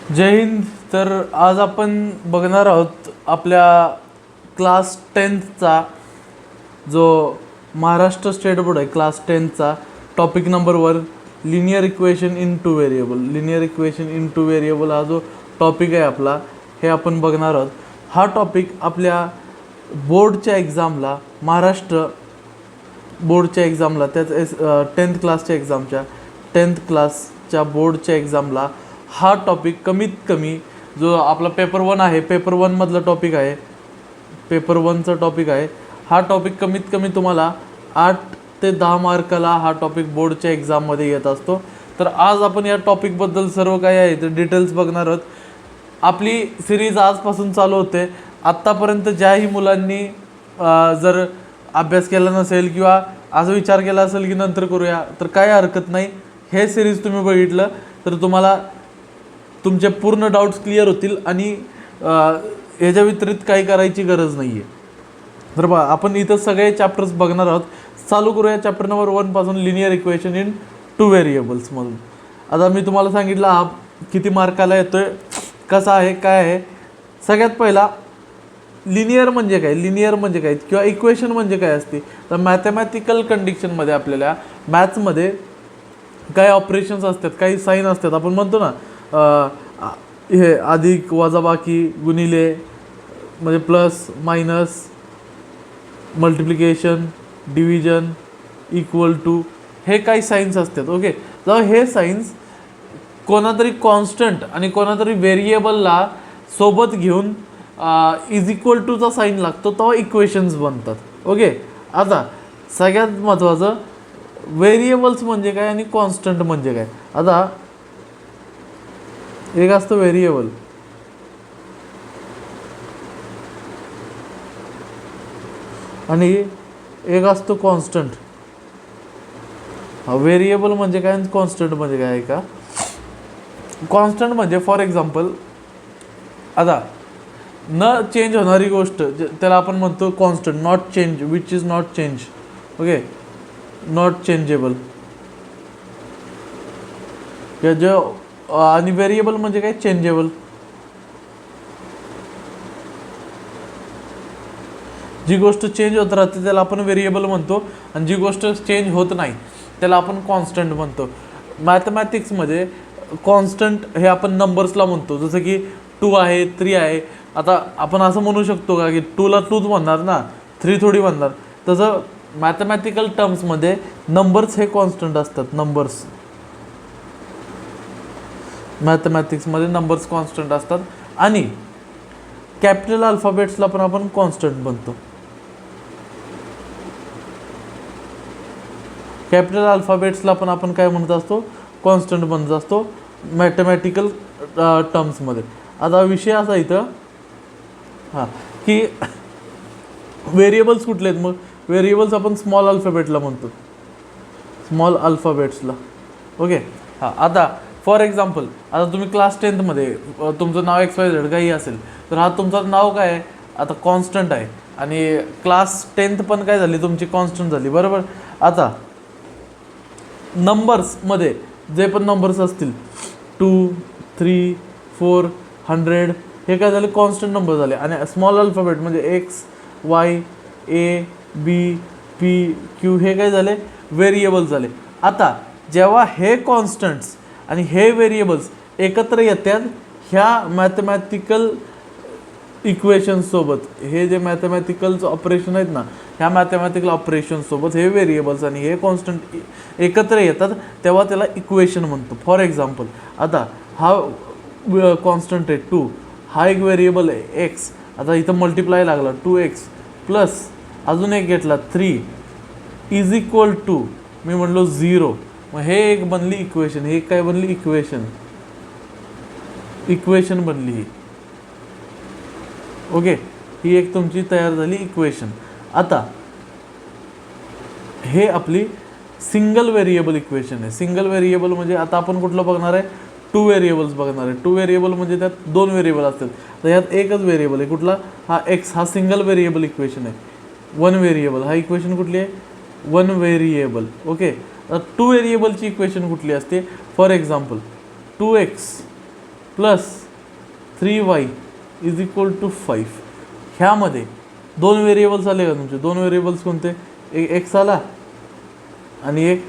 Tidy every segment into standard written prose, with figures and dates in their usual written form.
जय हिंद. तर आज आपण बघणार आहोत आपल्या क्लास 10चा जो महाराष्ट्र स्टेट बोर्ड आहे क्लास 10चा topic number 1 linear equation in two variable. Linear equation in two variable हा जो टॉपिक आहे आपला हे आपण बघणार आहोत. हा टॉपिक आपल्या बोर्डच्या एक्झामला महाराष्ट्र बोर्डच्या एक्झामला त्याच 10th क्लासच्या एक्झामच्या 10th क्लासच्या बोर्डच्या एक्झामला हा टॉपिक कमीत कमी जो आपला पेपर 1 आहे पेपर 1 मधला टॉपिक आहे पेपर 1चा टॉपिक आहे. हा टॉपिक कमीत कमी तुम्हाला 8 ते 10 मार्काला हा टॉपिक बोर्डच्या एक्झाममध्ये येत असतो. तर आज आपण या टॉपिकबद्दल सर्व काही आहे ते डिटेल्स बघणार आहोत. आपली सिरीज आजपासून चालू होते. आत्तापर्यंत ज्याही मुलांनी जर अभ्यास केला नसेल किंवा असं विचार केला असेल की नंतर करूया तर काय हरकत नाही. हे सिरीज तुम्ही बघितलं तर तुम्हाला तुमचे पूर्ण डाऊट्स क्लिअर होतील आणि ह्याच्या व्यतिरिक्त काही करायची गरज नाही आहे. तर बघा आपण इथं सगळे चॅप्टर्स बघणार आहोत. चालू करूया चॅप्टर नंबर 1 पासून लिनियर इक्वेशन इन टू व्हेरिएबल्समधून. आता मी तुम्हाला सांगितलं हा किती मार्काला येतोय कसा आहे काय आहे. सगळ्यात पहिला लिनियर म्हणजे काय, लिनियर म्हणजे काय किंवा इक्वेशन म्हणजे काय असते. तर मॅथमॅटिकल कंडिशनमध्ये आपल्याला मॅथ्समध्ये काही ऑपरेशन्स असतात काही साईन असतात. आपण म्हणतो ना हे अधिक वजाबाकी गुणिले म्हणजे plus minus multiplication division equal to हे काही साईन्स असतात. ओके, जेव्हा हे साईन्स कोणातरी कॉन्स्टंट आणि कोणातरी व्हेरिएबलला सोबत घेऊन इज इक्वल टूचा साईन लागतो तेव्हा इक्वेशन्स बनतात. ओके, आता सगळ्यात महत्त्वाचं व्हेरिएबल्स म्हणजे काय आणि कॉन्स्टंट म्हणजे काय. आता एक असतं व्हेरिएबल आणि एक असतो कॉन्स्टंट. व्हेरिएबल म्हणजे काय आणि कॉन्स्टंट म्हणजे काय आहे का. कॉन्स्टंट म्हणजे फॉर एक्झाम्पल आता न चेंज होणारी गोष्ट त्याला आपण म्हणतो constant. Not change which is not change. Okay, not changeable जो आणि व्हेरिएबल म्हणजे काय चेंजेबल. जी गोष्ट चेंज होत राहते त्याला आपण व्हेरिएबल म्हणतो आणि जी गोष्ट चेंज होत नाही त्याला आपण कॉन्स्टंट म्हणतो. मॅथमॅटिक्समध्ये कॉन्स्टंट हे आपण नंबर्सला म्हणतो. जसं की 2 आहे 3 आहे. आता आपण असं म्हणू शकतो का की 2ला 2च म्हणणार ना 3 थोडी म्हणणार. तसं मॅथमॅटिकल टर्म्समध्ये नंबर्स हे कॉन्स्टंट असतात. नंबर्स मॅथमॅटिक्समध्ये नंबर्स कॉन्स्टंट असतात आणि कॅपिटल अल्फाबेट्सला पण आपण कॉन्स्टंट बनतो. कॅपिटल अल्फाबेट्सला पण आपण काय म्हणत असतो कॉन्स्टंट बनत असतो मॅथमॅटिकल टर्म्समध्ये. आता विषय असा इथं की व्हेरिएबल्स कुठले आहेत. मग व्हेरिएबल्स आपण स्मॉल अल्फाबेटला म्हणतो स्मॉल अल्फाबेट्सला. ओके, आता फॉर एक्झाम्पल आता तुम्ही क्लास 10मध्ये तुमचं नाव XYZ काही असेल तर हा तुमचं नाव काय आहे आता कॉन्स्टंट आहे आणि क्लास 10th पण काय झाली तुमची कॉन्स्टंट झाली बरोबर. आता नंबर्समध्ये जे पण नंबर्स असतील 2 3 4 100 हे काय झाले कॉन्स्टंट नंबर झाले. आणि स्मॉल अल्फाबेट म्हणजे X Y A B P Q हे काय झाले व्हेरिएबल झाले. आता जेव्हा हे कॉन्स्टंट्स आणि हे व्हेरिएबल्स एकत्र येतात ह्या मॅथमॅटिकल इक्वेशन्ससोबत हे जे मॅथमॅटिकल ऑपरेशन आहेत ना ह्या मॅथमॅटिकल ऑपरेशनसोबत हे व्हेरिएबल्स आणि हे कॉन्स्टंट एकत्र येतात तेव्हा त्याला इक्वेशन म्हणतो. फॉर एक्झाम्पल आता हा कॉन्स्टंट आहे 2 हा एक व्हेरिएबल आहे X. आता इथं मल्टिप्लाय लागला 2x प्लस अजून एक घेतला 3 इज इक्वल टू मी म्हणलो 0. मग हे एक बनली इक्वेशन. हे काय बनली इक्वेशन बनली ही. ओके, ही एक तुमची तयार झाली इक्वेशन. आता हे आपली सिंगल व्हेरिएबल इक्वेशन आहे. सिंगल व्हेरिएबल म्हणजे आता आपण कुठलं बघणार आहे 2 व्हेरिएबल्स बघणार आहे. 2 व्हेरिएबल म्हणजे त्यात 2 व्हेरिएबल असतात तर यात एकच व्हेरिएबल आहे कुठला हा X. हा सिंगल व्हेरिएबल इक्वेशन आहे. 1 व्हेरिएबल हा इक्वेशन कुठली आहे 1 व्हेरिएबल. ओके, 2 व्हेरिएबलची इक्वेशन कुठली असते for example 2x plus 3y is equal to 5. ह्यामध्ये दोन व्हेरिएबल्स आले का तुमचे? दोन व्हेरिएबल्स कोणते? एक एक्स आला आणि एक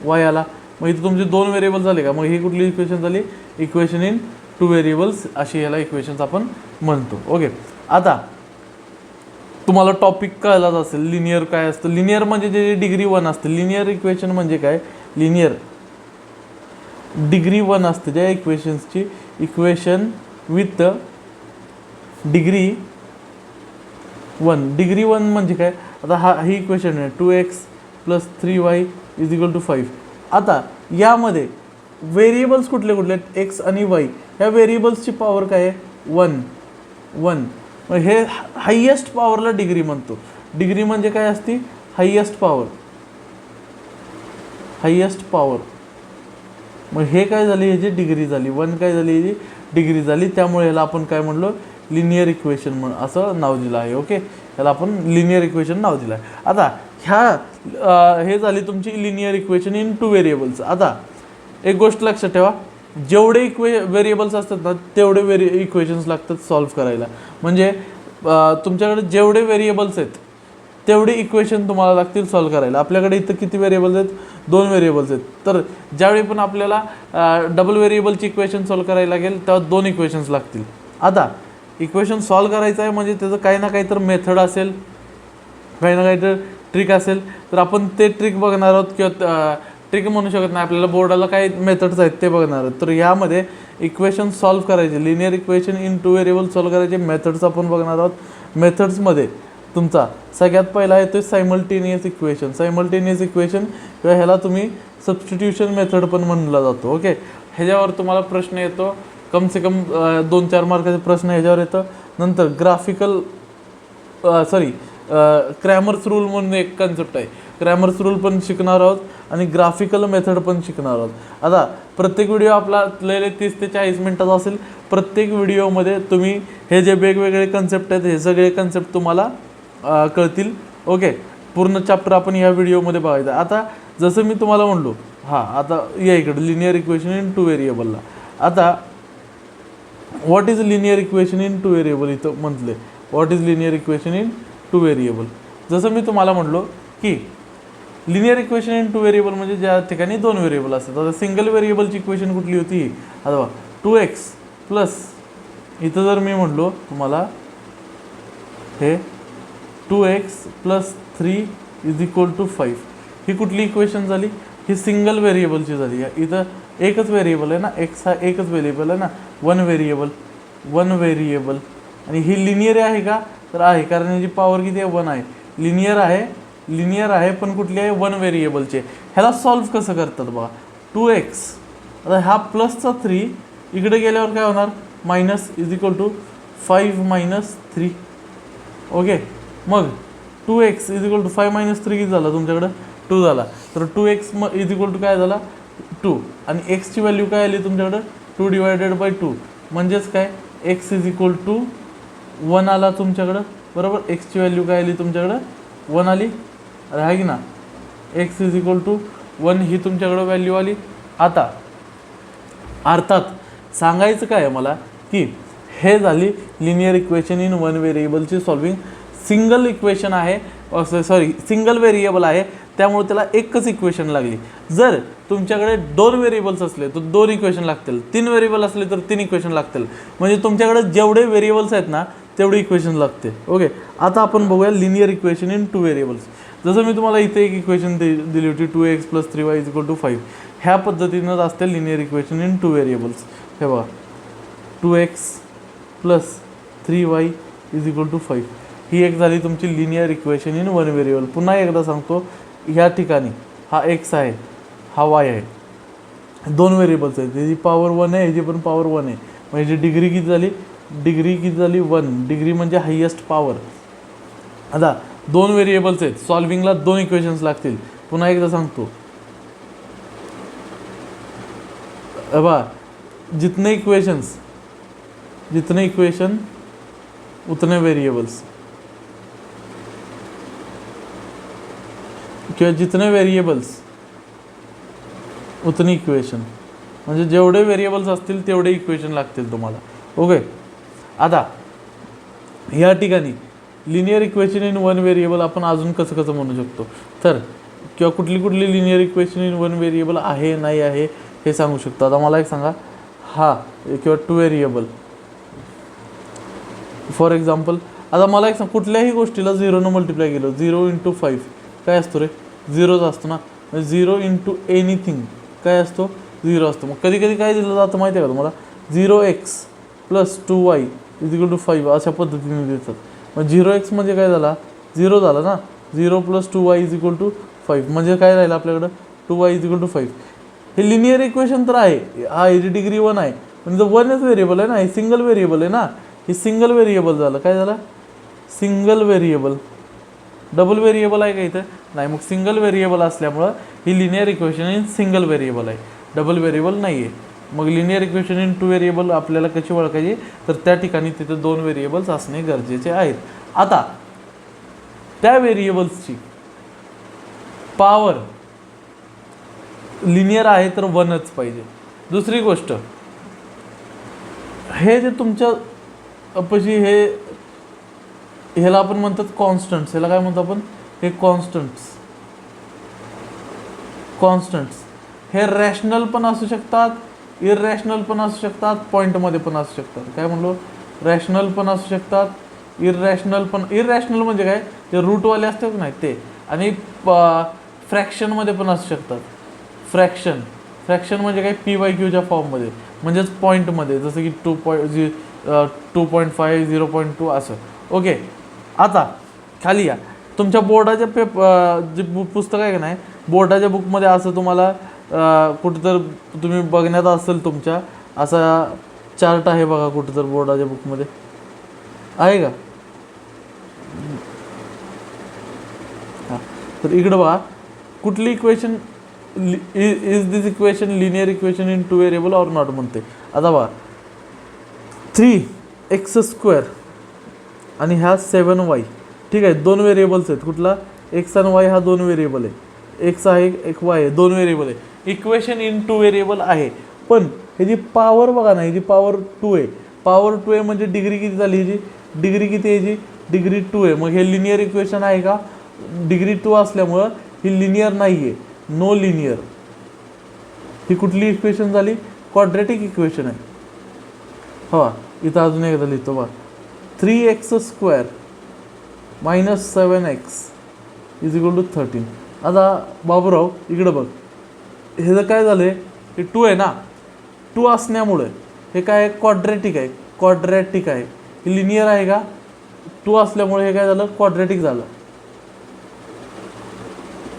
वाय आला. मग इथे तुमचे दोन व्हेरिएबल्स आले का? मग ही कुठली इक्वेशन झाली? इक्वेशन इन टू व्हेरिएबल्स अशी याला इक्वेशन्स आपण म्हणतो. ओके, आता तुम्हाला टॉपिक कळलाच असेल लिनियर काय असतं. लिनियर म्हणजे जे डिग्री 1 असते. लिनियर इक्वेशन म्हणजे काय? लिनियर डिग्री 1 असते ज्या इक्वेशन्सची इक्वेशन विथ डिग्री 1. डिग्री 1 म्हणजे काय? आता ही इक्वेशन आहे 2x plus 3y is equal to 5. आता यामध्ये व्हेरिएबल्स कुठले कुठले आहेत? एक्स आणि वाय. ह्या व्हेरिएबल्सची पॉवर काय आहे? 1. मग हे हायेस्ट पॉवरला डिग्री म्हणतो. डिग्री म्हणजे काय असती? Highest power. मग हे काय झाली? ह्याची डिग्री झाली. 1 काय झाली? ह्याची डिग्री झाली. त्यामुळे ह्याला आपण काय म्हणलो? लिनियर इक्वेशन म्हणून असं नाव दिलं आहे. ओके, याला आपण लिनियर इक्वेशन नाव दिलं आहे. आता हे झाली तुमची linear equation in two variables. आता एक गोष्ट लक्षात ठेवा, जेवढे व्हेरिएबल्स असतात ना तेवढे इक्वेशन्स लागतात सॉल्व्ह करायला. म्हणजे तुमच्याकडे जेवढे व्हेरिएबल्स आहेत तेवढे इक्वेशन तुम्हाला लागतील सॉल्व्ह करायला. आपल्याकडे इथं किती व्हेरिएबल्स आहेत? 2 व्हेरिएबल्स आहेत. तर ज्यावेळी पण आपल्याला डबल व्हेरिएबलची इक्वेशन सॉल्व्ह करायला लागेल तेव्हा 2 इक्वेशन्स लागतील. आता इक्वेशन सॉल्व्ह करायचं आहे म्हणजे त्याचं काही ना काही तर मेथड असेल, काही ना काही तर ट्रिक असेल. तर आपण ते ट्रिक बघणार आहोत किंवा ट्रिक म्हणू शकत नाही, आपल्याला बोर्डाला काही मेथड्स आहेत ते बघणार आहोत. तर यामध्ये इक्वेशन सॉल्व्ह करायचे, linear equation in two variable solve करायचे मेथड्स आपण बघणार आहोत. मेथड्समध्ये तुमचा सगळ्यात पहिला येतो सायमल्टेनियस इक्वेशन. सायमल्टेनियस इक्वेशन किंवा ह्याला तुम्ही सबस्टिट्यूशन मेथड पण म्हणला जातो. ओके, ह्याच्यावर तुम्हाला प्रश्न येतो, कम से कम 2-4 मार्काचे प्रश्न ह्याच्यावर येतं. नंतर क्रॅमर्स रूल म्हणून एक कन्सेप्ट आहे. क्रॅमर्स रूल पण शिकणार आहोत आणि ग्राफिकल मेथड पण शिकणार आहोत. आता प्रत्येक व्हिडिओ आपला लय 30 ते 40 मिनिटाचा असेल. प्रत्येक व्हिडिओमध्ये तुम्ही हे जे वेगवेगळे कन्सेप्ट आहेत हे सगळे कन्सेप्ट तुम्हाला कळतील. ओके, पूर्ण चॅप्टर आपण या व्हिडिओमध्ये बघायचं. आता जसं मी तुम्हाला म्हणलो, आता या इकडे लिनियर इक्वेशन इन टू व्हेरिएबलला. आता what is linear equation in two variable इथं म्हटले. What is linear equation in two variable? जसं मी तुम्हाला म्हणलो की linear equation in two variable म्हणजे ज्या ठिकाणी 2 व्हेरिएबल असतात. आता सिंगल व्हेरिएबलची इक्वेशन कुठली होती? आता 2x प्लस, इथं जर मी म्हणलो तुम्हाला हे 2x plus 3 is equal to 5, ही कुठली इक्वेशन झाली? ही सिंगल व्हेरिएबलची झाली. इथं एकच व्हेरिएबल आहे ना, एक्स हा एकच व्हेरिएबल आहे ना, 1 व्हेरिएबल. आणि ही लिनियर आहे का? तर आहे, कारण याची पॉवर किती आहे? 1 आहे. लिनियर आहे पण कुठली आहे? 1 व्हेरिएबलचे. ह्याला सॉल्व्ह कसं करतात बघा. 2x, आता हा प्लसचा 3 इकडे गेल्यावर काय होणार? Minus is equal to 5 minus 3. Okay, मग 2x is equal to 5 minus 3 किती झाला तुमच्याकडं? 2 झाला. तर 2x इज इक्वल टू काय झाला? 2. आणि एक्सची व्हॅल्यू काय आली तुमच्याकडं? 2 डिवायडेड बाय 2. म्हणजेच काय? एक्स इज इक्वल टू 1 आला तुमच्याकडं. बरोबर, एक्सची व्हॅल्यू काय आली तुमच्याकडं? 1 आली. अरे आहे की ना, एक्स इज इक्वल टू 1 ही तुमच्याकडं व्हॅल्यू आली. आता अर्थात सांगायचं काय आहे मला की हे झाली लिनियर इक्वेशन इन 1 व्हेरिएबलची सॉल्विंग. सिंगल इक्वेशन आहे, सिंगल व्हेरिएबल आहे, त्यामुळे त्याला एकच इक्वेशन लागली. जर तुमच्याकडे 2 व्हेरिएबल्स असले तर 2 इक्वेशन लागतील. 3 व्हेरिएबल असले तर 3 इक्वेशन लागतील. म्हणजे तुमच्याकडे जेवढे व्हेरिएबल्स आहेत ना तेवढे इक्वेशन लागते. ओके, आता आपण बघूया linear equation in two variables. जसं मी तुम्हाला इथे एक इक्वेशन दिली होती 2x plus 3y is equal to 5. ह्या पद्धतीनंच असते linear equation in two variables. हे बघा, 2x plus 3y is equal to 5. ही एक झाली तुमची लिनियर इक्वेशन इन 1 व्हेरिएबल. पुन्हा एकदा सांगतो, ह्या ठिकाणी हा x आहे, हा y आहे, 2 व्हेरिएबल्स आहेत. ह्याची पॉवर 1 आहे, ह्याची पण पॉवर 1 आहे. म्हणजे डिग्री किती झाली? डिग्री किती झाली? 1. डिग्री म्हणजे हायेस्ट पॉवर. आता 2 व्हेरिएबल्स आहेत, सॉल्विंगला 2 इक्वेशन्स लागतील. पुन्हा एकदा सांगतो, जितने इक्वेशन उतने वेरिएबल्स, किंवा जितने वेरिएबल्स उतनी इक्वेशन. म्हणजे जेवढे व्हेरिएबल्स असतील तेवढे इक्वेशन लागतील तुम्हाला. ओके, आता या ठिकाणी linear equation in one variable आपण अजून कसं कसं म्हणू शकतो, तर किंवा कुठली कुठली linear equation in one variable आहे नाही आहे हे सांगू शकतो. आता मला एक सांगा, हा किंवा टू व्हेरिएबल फॉर एक्झाम्पल. आता मला एक सांग, कुठल्याही गोष्टीला 0 मल्टिप्लाय केलं, 0 × 5 काय असतो रे, 0च असतो ना. 0 × एनिथिंग काय असतो, 0 असतो. मग कधी कधी काय दिलं जातं माहिती आहे का तुम्हाला, 0x + 2y = 5 अशा पद्धतीने देतात. मग 0x म्हणजे काय झाला, 0 झाला ना. 0 + 2y = 5 म्हणजे काय राहिलं आपल्याकडं, 2y = 5. हे लिनियर इक्वेशन तर आहे, हा याची डिग्री 1 आहे, म्हणजे 1च व्हेरिएबल आहे ना, हे सिंगल व्हेरिएबल आहे ना, हे सिंगल व्हेरिएबल झालं. काय झालं, सिंगल व्हेरिएबल. डबल व्हेरिएबल आहे का इथं, नाही. मग सिंगल व्हेरिएबल असल्यामुळं ही linear equation in single variable आहे, डबल व्हेरिएबल नाही आहे. मग linear equation in two variable आपल्याला कशी ओळखायची, तर त्या ठिकाणी तिथे 2 व्हेरिएबल्स असणे गरजेचे आहेत. आता त्या व्हेरिएबल्सची पॉवर लिनियर आहे तर 1च पाहिजे. दुसरी गोष्ट, हे जे तुमच्या अपशी ह्याला आपण म्हणतात कॉन्स्टंट्स. ह्याला काय म्हणतो आपण, हे कॉन्स्टंट्स हे रॅशनल पण असू शकतात, इररॅशनल पण असू शकतात, पॉईंटमध्ये पण असू शकतात. काय म्हणलो, रॅशनल पण असू शकतात, इररॅशनल पण. इररॅशनल म्हणजे काय, ते रूटवाले असतात नाही ते. आणि फ्रॅक्शनमध्ये पण असू शकतात. फ्रॅक्शन म्हणजे काय, PYQच्या फॉर्ममध्ये, म्हणजेच पॉईंटमध्ये, जसं की 2.5 0.2 असं. ओके, आता खाली या. तुमच्या बोर्डाच्या जे पुस्तक आहे का नाही, बोर्डाच्या बुकमध्ये असं तुम्हाला कुठं तर तुम्ही बघण्यात असेल, तुमच्या असा चार्ट आहे बघा कुठं तर बोर्डाच्या बुकमध्ये आहे का. हां, तर इकडं बघा, कुठली equation is this equation linear equation in two variable or not म्हणते. आता बघा, 3x² आणि ह्या 7y, ठीक आहे, 2 व्हेरिएबल्स आहेत. कुठला, x आणि y हा 2 व्हेरिएबल आहे. x आहे, एक y आहे, 2 व्हेरिएबल आहे. इक्वेशन इन टू व्हेरिएबल आहे, पण ह्याची पॉवर बघा ना, ह्याची पॉवर 2 आहे. पॉवर 2 आहे म्हणजे डिग्री किती झाली ह्याची, डिग्री किती आहे ह्याची, डिग्री 2 आहे. मग हे लिनियर इक्वेशन आहे का, डिग्री 2 असल्यामुळं ही लिनियर नाही आहे, नो लिनियर. ही कुठली इक्वेशन झाली, क्वाड्रॅटिक इक्वेशन आहे. हो, इथं अजून एकदा लिहितो बघा, 3x² - 7x = 13. आता बाबूराव इकडं बघ, हे जर काय झालं, हे 2 आहे ना, 2 असण्यामुळे हे काय क्वाड्रॅटिक आहे, क्वाड्रॅटिक आहे. हे लिनियर आहे का, 2 असल्यामुळे हे काय झालं, क्वाड्रॅटिक झालं.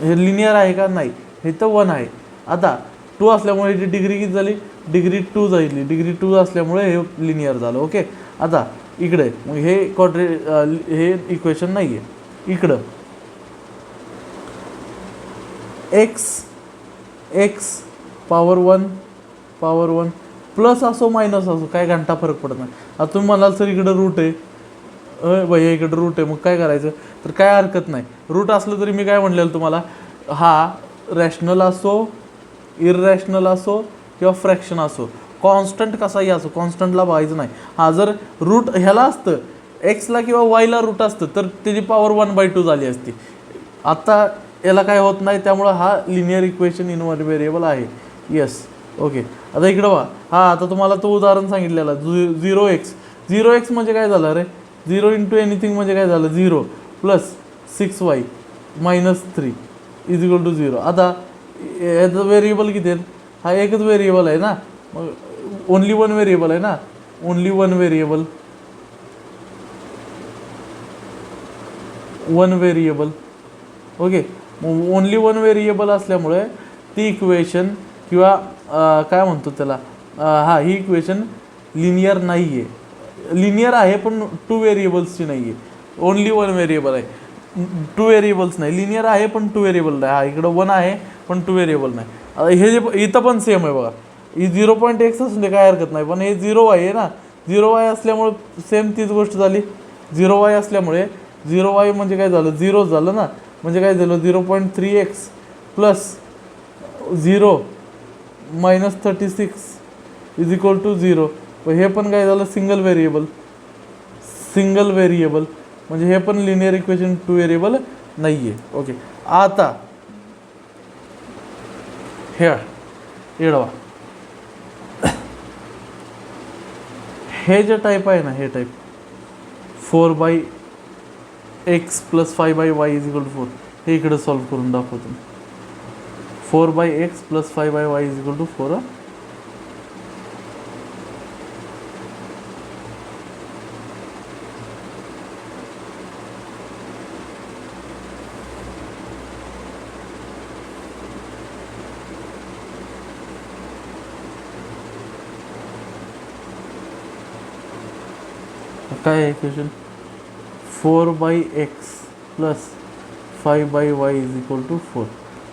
हे लिनियर आहे का, नाही, हे तर 1 आहे. आता 2 असल्यामुळे ह्याची डिग्री किती झाली, डिग्री 2 झाली. डिग्री 2 असल्यामुळे हे लिनियर झालं. ओके, आता इकडे मग हे हे इक्वेशन नाही आहे. इकडं x पॉवर 1 प्लस असो मायनस असो काय घंटा फरक पडत नाही. आता तुम्ही म्हणाल सर इकडं रूट आहे, भैया इकडं रूट आहे, मग काय करायचं, तर काय हरकत नाही. रूट असलं तरी मी काय म्हणलेलं तुम्हाला, हा रॅशनल असो, इररॅशनल असो किंवा फ्रॅक्शन असो, कॉन्स्टंट कसाही असो, कॉन्स्टंटला बघायचं नाही. हा जर रूट ह्याला असतं, एक्सला किंवा वायला रूट असतं, तर त्याची पॉवर 1/2 झाली असती. आता याला काय होत नाही, त्यामुळं हा linear equation in one variable आहे. Yes, okay. आता इकडं बघा, हा आता तुम्हाला तो उदाहरण सांगितलेला 0x म्हणजे काय झालं रे, 0 × एनिथिंग म्हणजे काय झालं, 0 + 6y - 3 = 0. आता याचं व्हेरिएबल किती आहेत, हा एकच व्हेरिएबल आहे ना, मग ओनली 1 व्हेरिएबल आहे ना, ओनली 1 व्हेरिएबल, 1 व्हेरिएबल. ओके, मग ओनली 1 व्हेरिएबल असल्यामुळे ती इक्वेशन किंवा काय म्हणतो त्याला, हा ही इक्वेशन लिनियर नाही आहे. लिनियर आहे पण 2 व्हेरिएबल्सची नाही आहे, ओनली 1 व्हेरिएबल आहे. 2 व्हेरिएबल्स नाही, लिनियर आहे पण 2 व्हेरिएबल नाही. हा इकडं 1 आहे पण 2 व्हेरिएबल नाही. हे जे इथं पण सेम आहे बघा, ही 0.x असून दे काय हरकत नाही, पण हे 0y आहे ना, 0y असल्यामुळे सेम तीच गोष्ट झाली. 0y असल्यामुळे 0y म्हणजे काय झालं, 0 झालं ना, म्हणजे काय झालं 0.3x + 0 -36 इज इक्वल टू 0. हे पण काय झालं, सिंगल व्हेरिएबल म्हणजे हे पण लिनियर इक्वेशन 2 व्हेरिएबल नाही आहे. ओके, आता हे एडवा हे जे टाईप आहे ना, हे टाईप 4/x + 5/y = 4, हे इकडे सॉल्व्ह करून दाखवतो. 4/x + 5/y = 4. काय आहे इक्वेशन? 4/x + 5/y = 4.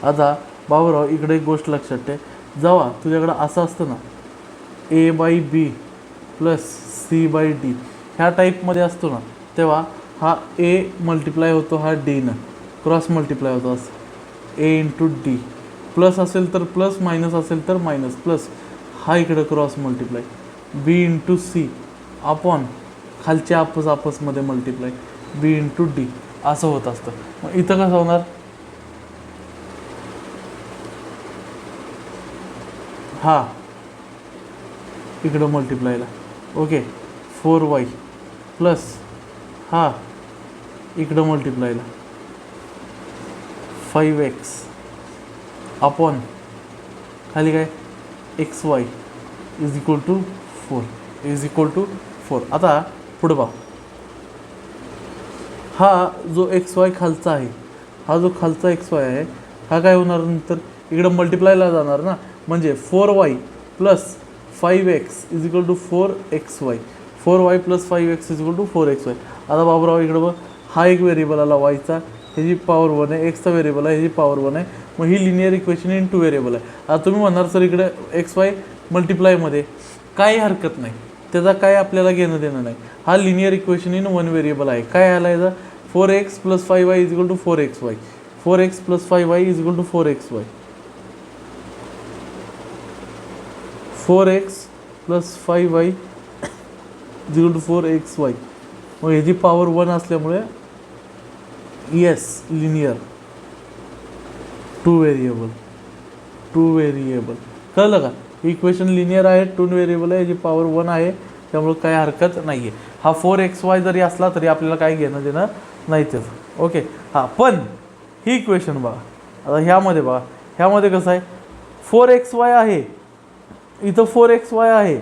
आता बाबूराव इकडे एक गोष्ट लक्षात ठेव, जेव्हा तुझ्याकडं असं असतं ना, a/b + c/d ह्या टाईपमध्ये असतो ना, तेव्हा हा a मल्टिप्लाय होतो हा डीनं, क्रॉस मल्टिप्लाय होतो असं a × d. प्लस असेल तर प्लस, मायनस असेल तर मायनस, प्लस हा इकडं cross multiply b × c upon खालच्या आपसमध्ये मल्टिप्लाय b × d असं होत असतं. मग इथं कसं होणार, हा इकडं मल्टिप्लायला. ओके, 4y प्लस हा इकडं मल्टिप्लायला 5x अपॉन खाली काय xy = 4. आता पुढं पहा, हा जो xy खालचा आहे, हा जो खालचा xy आहे, हा काय होणार नंतर इकडं मल्टिप्लायला जाणार ना, म्हणजे 4y + 5x = 4xy. 4y + 5x = 4xy. आता बाबूराव इकडं बघ, हा एक व्हेरिएबल आला वायचा, ह्याची पॉवर 1 आहे, एक्सचा व्हेरिएबल आहे, ह्याची पॉवर 1 आहे. मग ही लिनियर इक्वेशन इन 2 व्हेरिएबल आहे. आता तुम्ही म्हणणार सर इकडे XY मल्टिप्लायमध्ये काही हरकत नाही, त्याचा काय आपल्याला घेणं देणं नाही. हा लिनियर इक्वेशन इन 1 व्हेरिएबल आहे. काय आला याचा, 4x + 5y = 4xy. 4x + 5y = 4xy. 4x + 5y = 4xy. मग ह्याची पॉवर 1 असल्यामुळे येस लिनियर 2 व्हेरिएबल. कळलं का? इक्वेशन लिनियर आहे, 2 व्हेरिएबल आहे, याची पॉवर 1 आहे, त्यामुळे काही हरकत नाही आहे. हा 4xy जरी असला तरी आपल्याला काही घेणं देणं नाही त्याचं. ओके, हां, पण ही इक्वेशन बघा, आता ह्यामध्ये बघा, ह्यामध्ये कसं आहे, 4xy आहे, इथं 4xy आहे,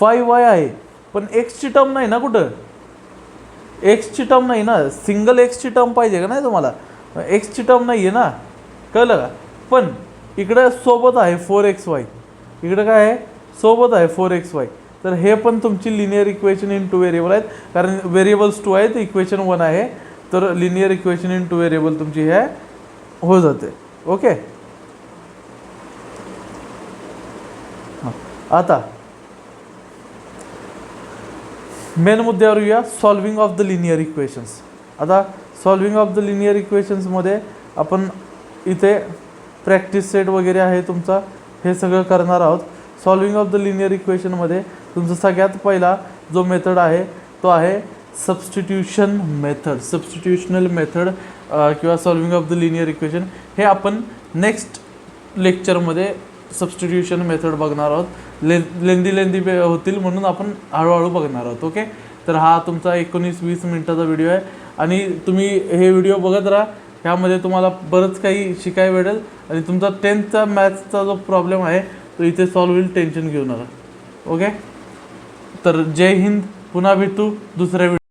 5y आहे, पण एक्सची टर्म नाही ना, कुठं एक्सची टर्म नाही ना, सिंगल एक्सची टर्म पाहिजे का नाही तुम्हाला, एक्सची टर्म नाही आहे ना, कळलं का? पण इकडं सोबत आहे 4xy, इकडं काय आहे, सोबत आहे 4xy. तर हे पण तुमची लिनियर इक्वेशन इन 2 व्हेरिएबल आहेत, कारण व्हेरिएबल्स 2 आहेत, इक्वेशन 1 आहे, तर लिनियर इक्वेशन इन 2 व्हेरिएबल तुमची हे होऊ जाते. ओके, आता मेन मुद्द्यावर येऊया, solving of the linear equations. आता सॉल्विंग ऑफ द लिनियर इक्वेशन्समध्ये आपण इथे प्रॅक्टिस सेट वगैरे आहे तुमचा, हे सगळं करणार आहोत. सॉल्विंग ऑफ द लिनियर इक्वेशनमध्ये तुमचा सगळ्यात पहिला जो मेथड आहे तो आहे सबस्टिट्यूशनल मेथड किंवा solving of the linear equation. हे आपण नेक्स्ट लेक्चरमध्ये सबस्टिट्यूशन मेथड बघणार आहोत. लेंदी होतील म्हणून आपण हळूहळू बघणार आहोत. ओके, तर हा तुमचा 19-20 मिनिटाचा व्हिडिओ आहे आणि तुम्ही हे व्हिडिओ बघत राहा. ह्यामध्ये तुम्हाला बरंच काही शिकायला भेटेल आणि तुमचा 10th मॅथ्सचा जो प्रॉब्लेम आहे तो इथे सॉल्व्ह होईल, टेन्शन घेऊ नका. ओके, तर जय हिंद, पुन्हा भेटू दुसऱ्या व्हिडिओ.